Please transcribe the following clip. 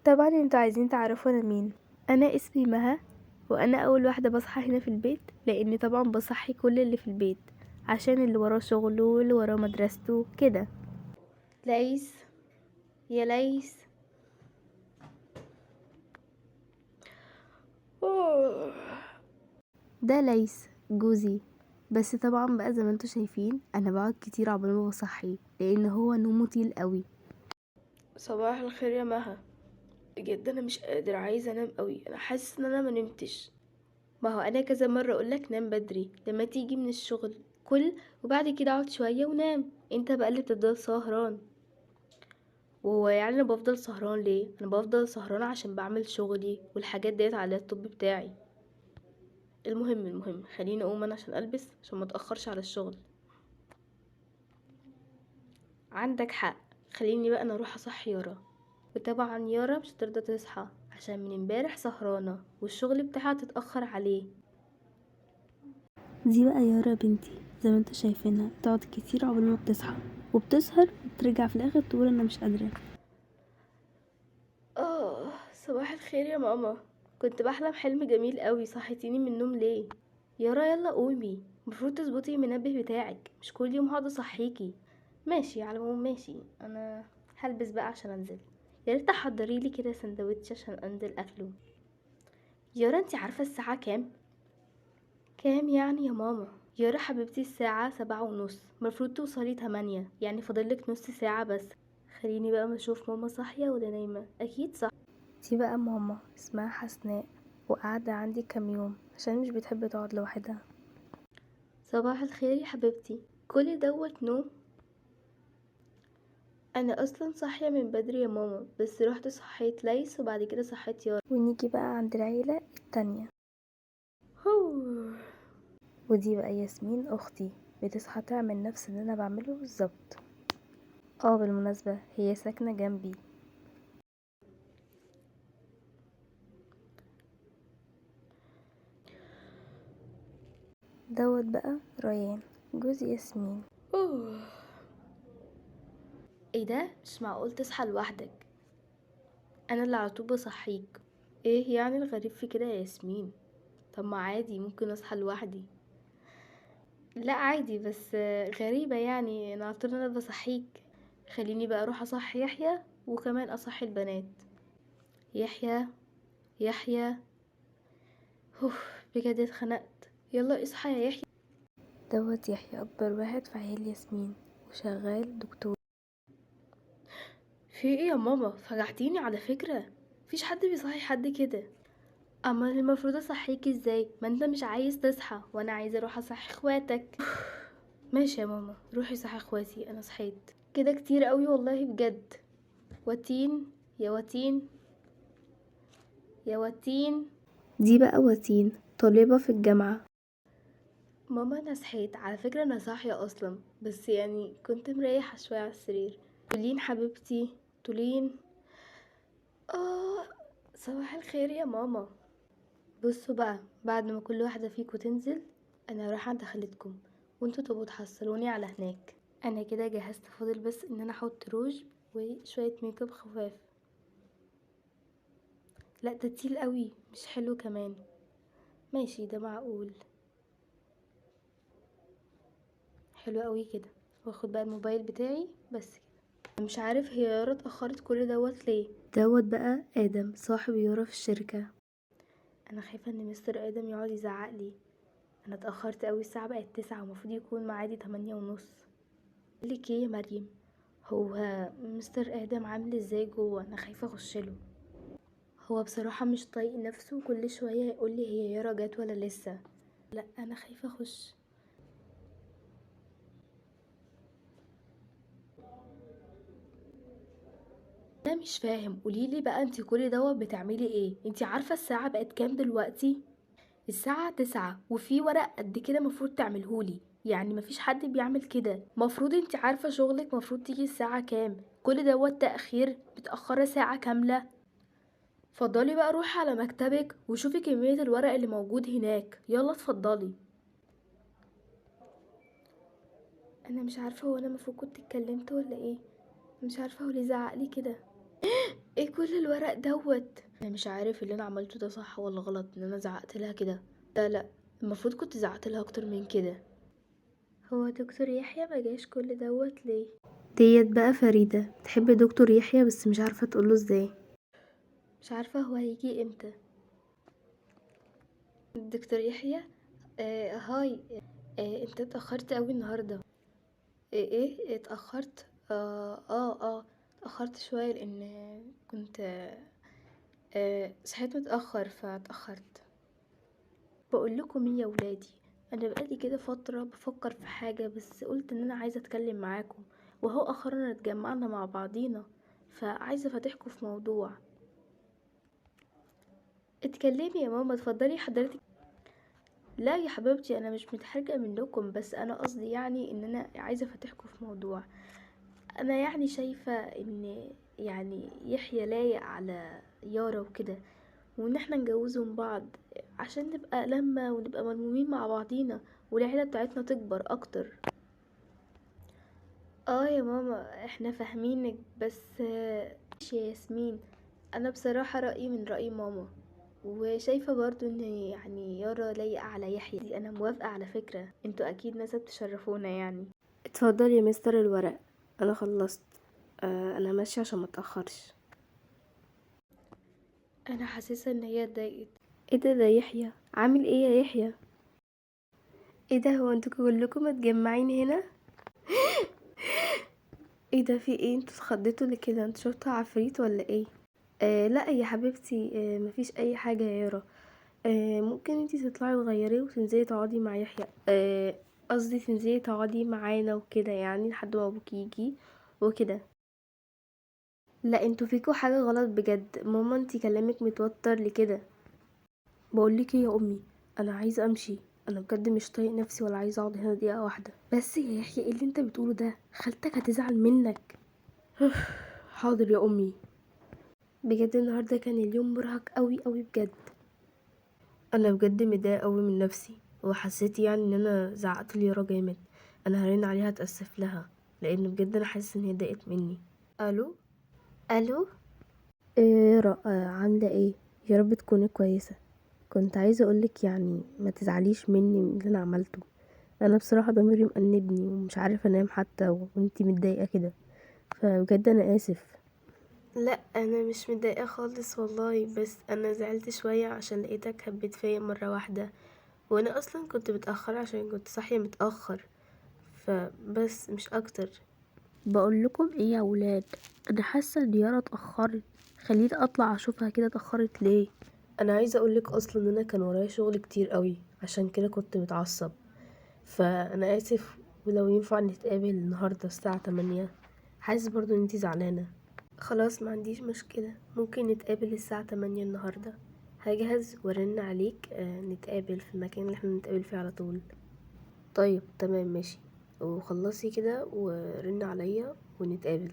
طبعا انتوا عايزين تعرفوا انا مين. انا اسمي مها، وانا اول واحده بصحى هنا في البيت، لاني طبعا بصحي كل اللي في البيت عشان اللي وراه شغله واللي وراه مدرسته كده. ليس، يا ليس. ده ليس جوزي. بس طبعا بقى زي ما انتوا شايفين انا بقعد كتير عقبال ما بصحيه لان هو نومه تقيل قوي. صباح الخير يا مها. بجد انا مش قادر، عايزه انام قوي. انا حاسس ان انا ما نمتش. ما هو انا كذا مره اقولك نام بدري لما تيجي من الشغل، كل وبعد كده اقعد شويه ونام. انت بقى اللي بتفضل سهران. وهو يعني انا بفضل سهران ليه؟ انا بفضل سهران عشان بعمل شغلي والحاجات ديت على اللابتوب بتاعي. المهم خليني اقوم انا عشان البس عشان ما اتاخرش على الشغل. عندك حق. خليني بقى انا اروح اصحي يارا. وطبعا يارا مش هترضى تصحى عشان من امبارح سهرانه والشغل بتاعها تتاخر عليه. دي بقى يارا بنتي، زي ما انتوا شايفينها تقعد كتير عقبال ما بتصحى وبتسهر وترجع في الاخر تقول انا مش قادره. صباح الخير يا ماما. كنت بحلم حلم جميل قوي، صحيتيني من النوم ليه؟ يارا يلا قومي، المفروض تظبطي المنبه بتاعك، مش كل يوم هقعد اصحيكي. ماشي على العموم ماشي. انا هلبس بقى عشان انزل. يا ريت تحضري لي كده سندوتش عشان انزل اكله. يارا انتي عارفه الساعه كام؟ كام يعني يا ماما؟ يارا حبيبتي الساعه 7:30، المفروض توصلي 8، يعني فاضلك نص ساعه بس. خليني بقى ما اشوف ماما صاحيه ولا نايمه. اكيد صح. دي بقى ماما اسمها حسناء، وقاعدة عندي كام يوم عشان مش بتحب تقعد لوحدها. صباح الخير يا حبيبتي، كل دوت نوم؟ انا اصلا صاحيه من بدري يا ماما، بس رحت صحيت ليس وبعد كده صحيت يارا. ونيجي بقى عند العيلة التانية. هو. ودي بقى ياسمين اختي، بتصحى تعمل نفس اللي انا بعمله بالظبط. بالمناسبة هي ساكنة جنبي. دوت بقى ريان جوز ياسمين. أوه. ايه ده؟ مش معقول تصحى لوحدك. انا اللي على طول بصحيك. ايه يعني الغريب في كده يا ياسمين؟ طب ما عادي ممكن اصحى لوحدي. لا عادي، بس غريبة يعني انا على طول انا بصحيك. خليني بقى اروح اصحي يحيى وكمان اصحي البنات. يحيى، يحيى. بجد اتخنقت. يلا اصحى يا يحيى. دوت يحيى اكبر واحد في عيال ياسمين وشغال دكتور. في ايه يا ماما؟ فجعتيني على فكرة. مفيش حد بيصحي حد كده. اما المفروض اصحيك ازاي؟ ما انت مش عايز تصحى وانا عايزه اروح اصحي اخواتك. ماشي يا ماما، روحي صحي اخواتي، انا صحيت كده كتير قوي والله بجد. واتين، يا واتين، يا واتين. دي بقى واتين طالبة في الجامعة. ماما انا صحيت على فكرة، انا صاحية اصلا، بس يعني كنت مريحة شوية على السرير. تولين حبيبتي، تولين. اه. صباح الخير يا ماما. بصوا بقى، بعد ما كل واحدة فيكم تنزل انا رايحة عند خالتكم، وانتوا تبقوا تحصلوني على هناك. انا كده جهزت، فاضل بس ان انا احط روج وشوية ميك اب خفاف. لا ده تقيل قوي، مش حلو كمان. ماشي ده معقول. حلو قوي كده. واخد بقى الموبايل بتاعي بس كده. مش عارف هي يارا اتأخرت كل دوت ليه. دوت بقى ادم صاحب يارا في الشركة. انا خايفة ان مستر ادم يقعد يزعق لي. انا اتأخرت قوي، الساعة بقت 9 ومفروض يكون معادي 8:30. لك ايه يا مريم؟ هو مستر ادم عامل ازاي جوه؟ انا خايفة اخشله. هو بصراحة مش طايق نفسه، كل شوية يقول لي هي يارا جت ولا لسه. لا انا خايفة اخش. انا مش فاهم، قوليلي بقى انتي كل دوت بتعملي ايه؟ انتي عارفة الساعة بقت كام دلوقتي؟ الساعة 9 وفي ورق قد كده مفروض تعملهولي. يعني مفيش حد بيعمل كده، مفروض انتي عارفة شغلك مفروض تيجي الساعة كام. كل دوت تأخير، متأخرة ساعة كاملة. اتفضلي بقى روحي على مكتبك وشوفي كمية الورق اللي موجود هناك، يلا اتفضلي. انا مش عارفة هو انا المفروض كنت اتكلمت ولا ايه. مش عارفة هو ليه زعقلي كده. ايه كل الورق دوت؟ انا مش عارف اللي انا عملته ده صح ولا غلط ان انا زعقت لها كده. لا، المفروض كنت زعقت لها اكتر من كده. هو دكتور يحيى ما جاش كل دوت ليه؟ ديت بقى فريدة بتحب دكتور يحيى بس مش عارفة تقوله ازاي. مش عارفة هو هيجي امتى. دكتور يحيى، هاي. انت اتأخرت قوي النهاردة. ايه اتأخرت؟ اتأخرت شوية لان كنت صحيت متأخر فاتأخرت. بقول لكم ايه يا ولادي، انا بقالي كده فترة بفكر في حاجة، بس قلت ان انا عايزة اتكلم معاكم، وهو اخرنا اتجمعنا مع بعضينا، فعايزة افاتحكم في موضوع. اتكلمي يا ماما، اتفضلي حضرتك. لا يا حبيبتي، انا مش متحرجة منكم، بس انا قصدي يعني ان انا عايزة افاتحكم في موضوع. انا يعني شايفة ان يعني يحيى لايق على يارا وكده، وان احنا نجوزهم بعض عشان نبقى لمة ونبقى ملمومين مع بعضينا، والعيلة بتاعتنا تكبر اكتر. اه يا ماما احنا فاهمينك، بس ماشي يا ياسمين. انا بصراحة رأيي من رأي ماما، وشايفة برضو ان يعني يارا لايقة على يحيى. دي انا موافقة على فكرة، انتوا اكيد ناس بتشرفونا يعني. اتفضل يا مستر الورق، انا خلصت. انا ماشية عشان متأخرش. انا حاسة ان هي اتضايقت. ايه ده يحيى عامل ايه يا يحيى؟ ايه ده، هو انتوا كلكم متجمعين هنا؟ ايه ده، في ايه؟ انتوا اتخضيتوا ليه كده؟ انتوا شفتوا عفريت ولا ايه؟ لا يا حبيبتي، مفيش اي حاجة يا يارا. ممكن انتي تطلعي تغيري وتنزلي تقعدي مع يحيى، قصدي تنزلي تقعدي معانا وكده يعني لحد ما ابوك يجي وكده. لا انتوا فيكوا حاجة غلط بجد، ماما انتي كلامك متوتر لكده. بقولك ايه يا امي، انا عايزه امشي. انا بجد مش طايق نفسي ولا عايزه اقعد هنا دقيقه واحده. بس يا يحيى ايه اللي انت بتقوله ده؟ خالتك هتزعل منك. حاضر يا امي. بجد النهارده كان اليوم مرهق قوي قوي بجد. انا بجد متضايقه قوي من نفسي، وحسيت يعني ان انا زعقت ليارا جامد. انا هرن عليها اتاسف لها، لان بجد انا حاسه ان هي ضايقت مني. الو. الو. ايه يارا، عامله ايه؟ يا رب تكوني كويسه. كنت عايزه اقولك يعني ما تزعليش مني من اللي انا عملته. انا بصراحه ضميري مأنبني ومش عارفه انام حتى وانتي متضايقه كده، فبجد انا اسف. لا انا مش متضايقه خالص والله، بس انا زعلت شويه عشان لقيتك هبت فيا مره واحده، وانا اصلا كنت متاخره عشان كنت صاحيه متاخر، فبس مش اكتر. بقول لكم ايه يا ولاد، انا حاسه ان يارا اتاخرت. خليني اطلع اشوفها كده اتاخرت ليه. انا عايزه اقولك اصلا ان انا كان ورايا شغل كتير قوي، عشان كده كنت متعصب. فانا اسف، ولو ينفع نتقابل النهارده الساعه 8. حاسس برضو ان انتي زعلانه. خلاص ما عنديش مشكله، ممكن نتقابل الساعه 8 النهارده. هجهز وارن عليك، نتقابل في المكان اللي احنا نتقابل فيه على طول. طيب تمام ماشي، وخلصي كده ورن عليا ونتقابل.